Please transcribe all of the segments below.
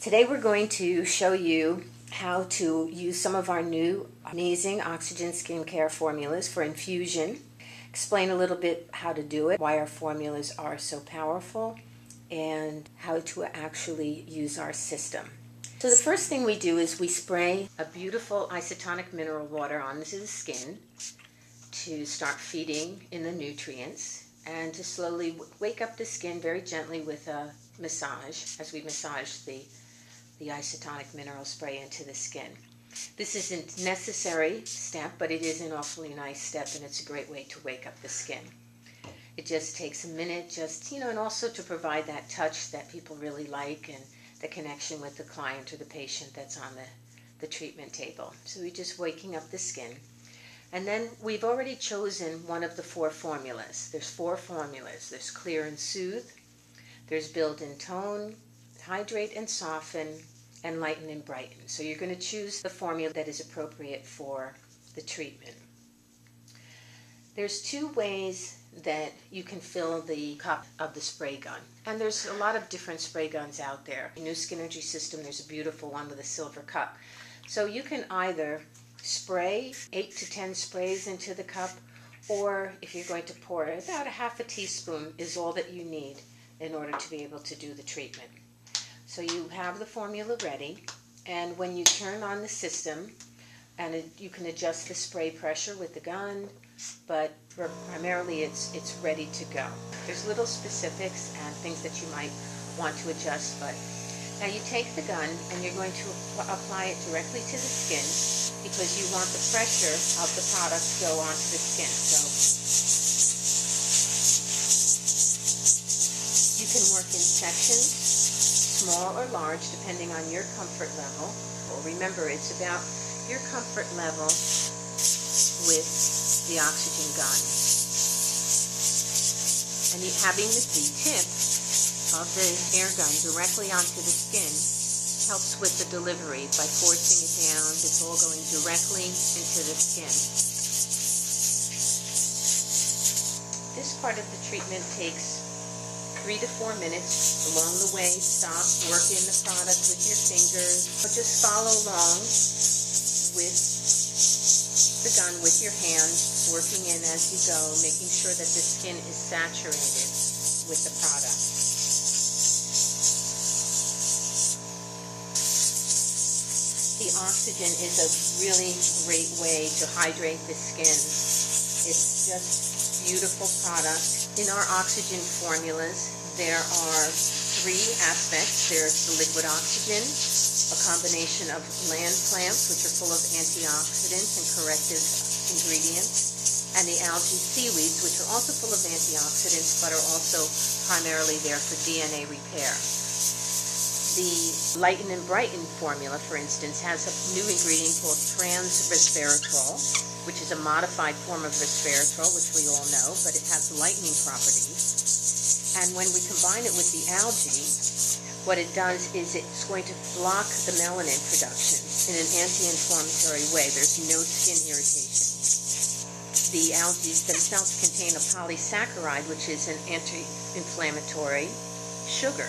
Today we're going to show you how to use some of our new amazing oxygen skincare formulas for infusion, explain a little bit how to do it, why our formulas are so powerful, and how to actually use our system. So the first thing we do is we spray a beautiful isotonic mineral water onto the skin to start feeding in the nutrients and to slowly wake up the skin very gently with a massage as we massage the isotonic mineral spray into the skin. This isn't a necessary step, but it is an awfully nice step, and it's a great way to wake up the skin. It just takes a minute, and also to provide that touch that people really like and the connection with the client or the patient that's on the treatment table. So we're just waking up the skin. And then we've already chosen one of the 4 formulas. There's 4 formulas. There's Clear and Soothe, there's Build and Tone, Hydrate and Soften, and Lighten and Brighten. So you're going to choose the formula that is appropriate for the treatment. There's 2 ways that you can fill the cup of the spray gun. And there's a lot of different spray guns out there. In the new Skin'rgy system, there's a beautiful one with a silver cup. So you can either spray 8 to 10 sprays into the cup, or if you're going to pour it, about a half a teaspoon is all that you need in order to be able to do the treatment. So you have the formula ready, and when you turn on the system, and you can adjust the spray pressure with the gun, but primarily it's ready to go. There's little specifics and things that you might want to adjust, but now you take the gun and you're going to apply it directly to the skin because you want the pressure of the product to go onto the skin. So you can work in sections, small or large, depending on your comfort level. Well, remember, it's about your comfort level with the oxygen gun. And having the tip of the air gun directly onto the skin helps with the delivery. By forcing it down, it's all going directly into the skin. This part of the treatment takes 3 to 4 minutes. Along the way, stop, work in the product with your fingers, or just follow along with the gun with your hand, working in as you go, making sure that the skin is saturated with the product. The oxygen is a really great way to hydrate the skin. It's just a beautiful product. In our oxygen formulas, there are 3 aspects. There's the liquid oxygen, a combination of land plants, which are full of antioxidants and corrective ingredients, and the algae seaweeds, which are also full of antioxidants, but are also primarily there for DNA repair. The Lighten and Brighten formula, for instance, has a new ingredient called trans-resveratrol, which is a modified form of resveratrol, which we all know, but it has lightening properties. And when we combine it with the algae, what it does is it's going to block the melanin production in an anti-inflammatory way. There's no skin irritation. The algae themselves contain a polysaccharide, which is an anti-inflammatory sugar.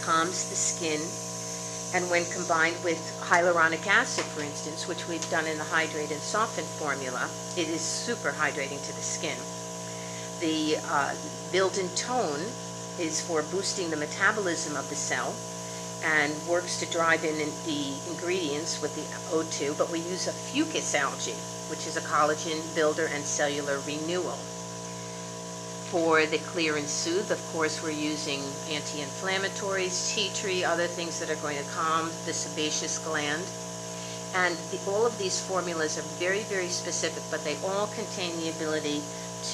Calms the skin, and when combined with hyaluronic acid, for instance, which we've done in the Hydrate and Soften formula, it is super hydrating to the skin. The Build and Tone is for boosting the metabolism of the cell and works to drive in the ingredients with the O2, but we use a fucus algae, which is a collagen builder and cellular renewal. For the Clear and Soothe, of course, we're using anti-inflammatories, tea tree, other things that are going to calm the sebaceous gland. And all of these formulas are very, very specific, but they all contain the ability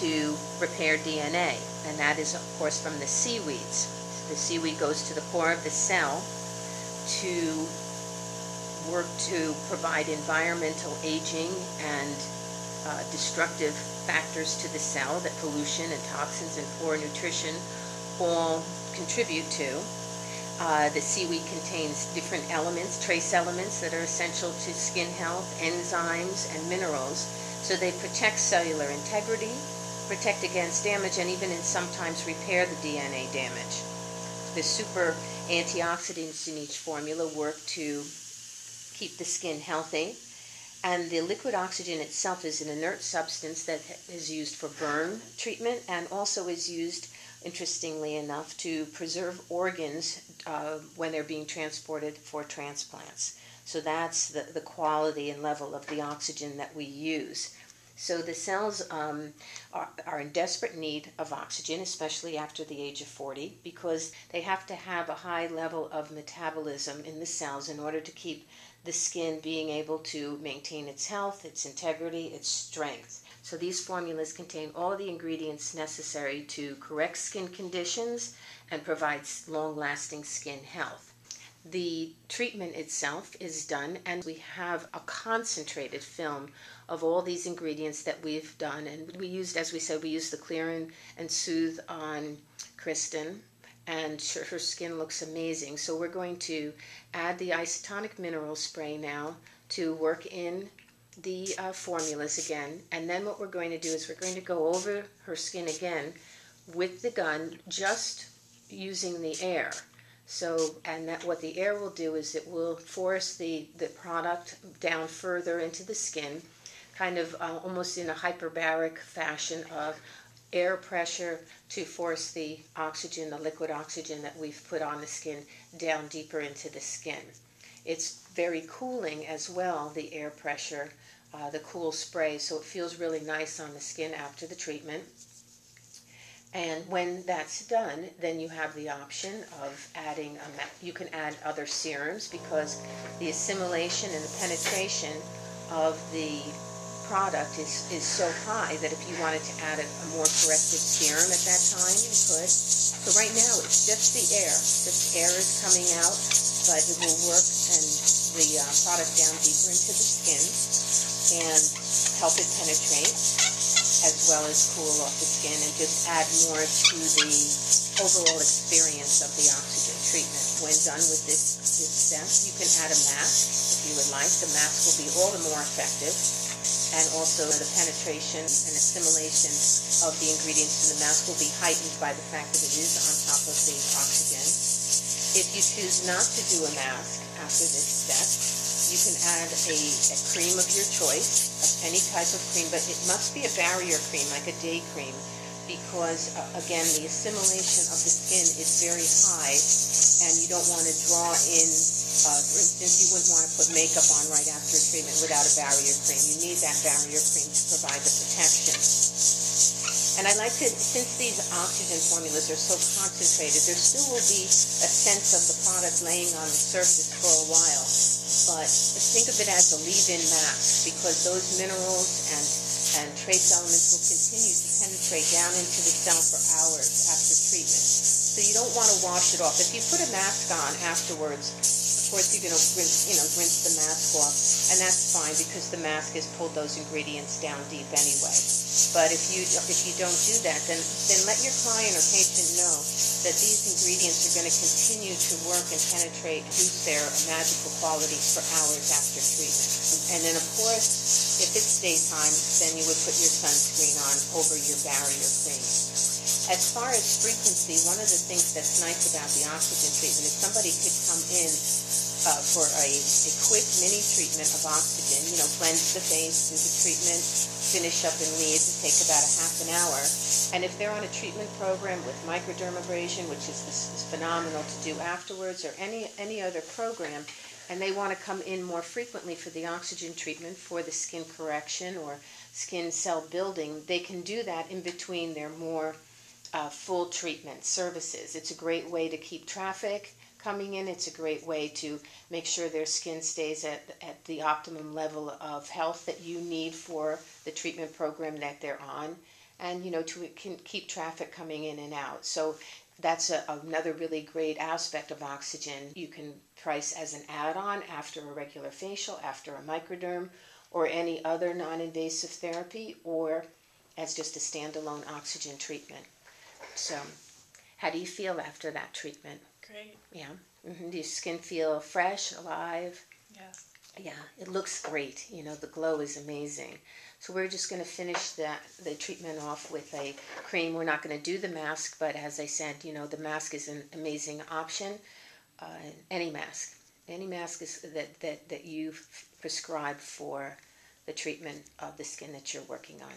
to repair DNA, and that is, of course, from the seaweeds. The seaweed goes to the core of the cell to work to provide environmental aging and destructive factors to the cell that pollution and toxins and poor nutrition all contribute to. The seaweed contains different elements, trace elements that are essential to skin health, enzymes, and minerals. So they protect cellular integrity, protect against damage, and even sometimes repair the DNA damage. The super antioxidants in each formula work to keep the skin healthy. And the liquid oxygen itself is an inert substance that is used for burn treatment and also is used, interestingly enough, to preserve organs when they're being transported for transplants. So that's the quality and level of the oxygen that we use. So the cells are in desperate need of oxygen, especially after the age of 40, because they have to have a high level of metabolism in the cells in order to keep the skin being able to maintain its health, its integrity, its strength. So these formulas contain all the ingredients necessary to correct skin conditions and provide long-lasting skin health. The treatment itself is done, and we have a concentrated film of all these ingredients that we've done. And we used, as we said, we used the Clear and Soothe on Kristen, and her skin looks amazing. So we're going to add the isotonic mineral spray now to work in the formulas again. And then what we're going to do is we're going to go over her skin again with the gun, just using the air. So, and that what the air will do is it will force the product down further into the skin, kind of almost in a hyperbaric fashion of air pressure to force the oxygen, the liquid oxygen that we've put on the skin, down deeper into the skin. It's very cooling as well, the air pressure, the cool spray, so it feels really nice on the skin after the treatment. And when that's done, then you have the option of adding, you can add other serums, because the assimilation and the penetration of the product is so high that if you wanted to add a more corrective serum at that time, you could. So right now it's just the air. Just air is coming out, but it will work and the product down deeper into the skin and help it penetrate, as well as cool off the skin and just add more to the overall experience of the oxygen treatment. When done with this step, you can add a mask if you would like. The mask will be all the more effective, and also the penetration and assimilation of the ingredients in the mask will be heightened by the fact that it is on top of the oxygen. If you choose not to do a mask after this step, you can add a cream of your choice, any type of cream, but it must be a barrier cream, like a day cream, because, again, the assimilation of the skin is very high, and you don't want to draw in, for instance, you wouldn't want to put makeup on right after treatment without a barrier cream. You need that barrier cream to provide the protection. And I like to, since these oxygen formulas are so concentrated, there still will be a sense of the product laying on the surface for a while. But think of it as a leave-in mask, because those minerals and trace elements will continue to penetrate down into the cell for hours after treatment. So you don't want to wash it off. If you put a mask on afterwards, of course you're going to rinse the mask off, and that's fine because the mask has pulled those ingredients down deep anyway. But if you don't do that, then let your client or patient know that these ingredients are going to continue to work and penetrate and use their magical qualities for hours after treatment. And then, of course, if it's daytime, then you would put your sunscreen on over your barrier cream. As far as frequency, one of the things that's nice about the oxygen treatment is somebody could come in for a quick mini treatment of oxygen, cleanse the face, do the treatment, finish up and leave. It take about a half an hour. And if they're on a treatment program with microdermabrasion, which is phenomenal to do afterwards, or any other program, and they want to come in more frequently for the oxygen treatment for the skin correction or skin cell building, they can do that in between their more full treatment services. It's a great way to keep traffic coming in. It's a great way to make sure their skin stays at the optimum level of health that you need for the treatment program that they're on, and to keep traffic coming in and out. So that's another really great aspect of oxygen. You can price as an add-on after a regular facial, after a microderm, or any other non-invasive therapy, or as just a standalone oxygen treatment. So how do you feel after that treatment? Great. Yeah. Mm-hmm. Do your skin feel fresh, alive? Yes. Yeah, it looks great. You know, the glow is amazing. So we're just going to finish the treatment off with a cream. We're not going to do the mask, but as I said, you know, the mask is an amazing option. Uh, any mask. Any mask is that you prescribe for the treatment of the skin that you're working on.